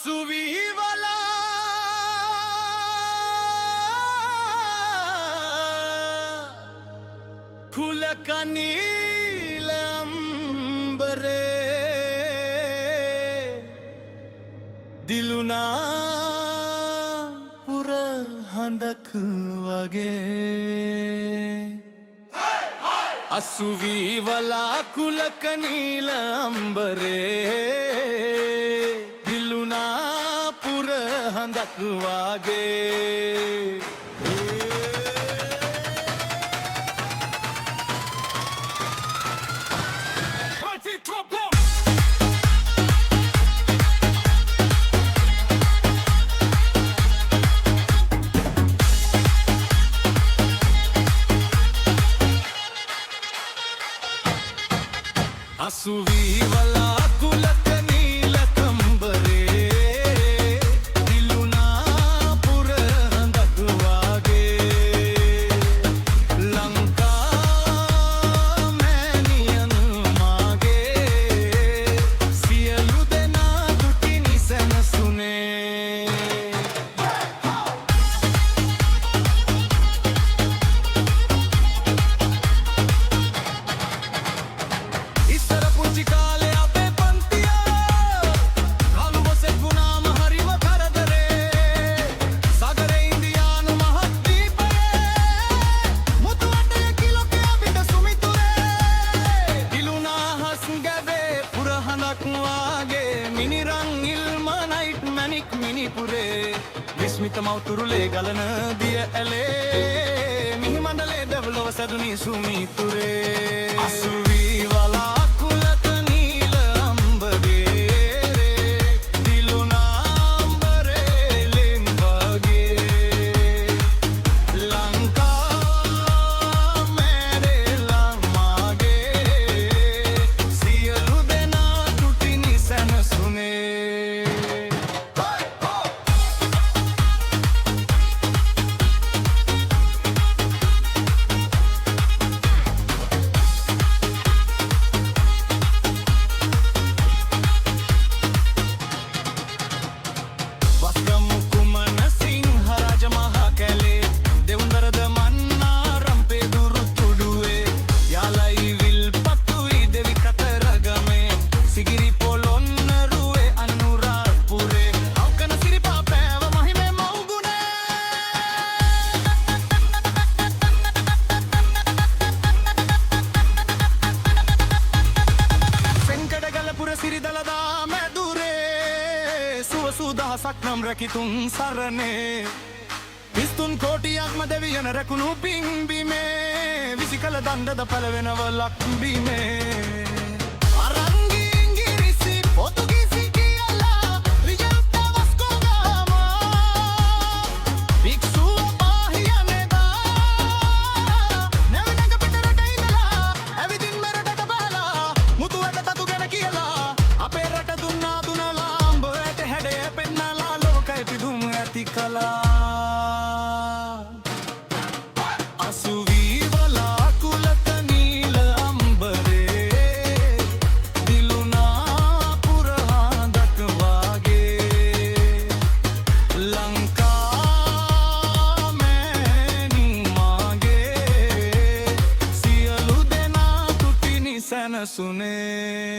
අසුවීවලා කුලකනීලම්බරේ දිලුනා පුර හඬක් වගේ අසුවීවලා කුලකනීලම්බරේ දිලුනා පුර හඬක් වගේ අසුවීවලා කුලකනීලකම්බරේ දිලුනා පුර හඬක් වගේ ලංකා මෑණියන් මාගේ සියලු දෙනා දුටිනි සැනසුනේ විස්මිත මවතුරුලේ ගලන දිය ඇලේ මිහි මණ්ඩලේ දෙව්ලොව සැදුනි සුමිතුරේ අසුවීවලා කුලකනීලම්බරේ දිලුනාම්බරේ ලෙන් වගේ ලංකා මෑරෙලා මාගේ සියලු දෙනා දුටිනි සැනසුනේ සිරිදලදා මැදුරේ සුවසූදහසක් නම් රැකිතුන් සරණේ විස්තුන් කෝටියක්ම දෙවියන රැකුණු පිංබිමේ විසි කළ දණ්ඩද පැළවෙනව ලක්බිමේ අසුවීවලා කුලකනීලම්බරේ දිලුනා පුර හඬක් වගේ ලංකා මෑණි මාගේ සියලු දෙනා දුටිනි සැනසුනේ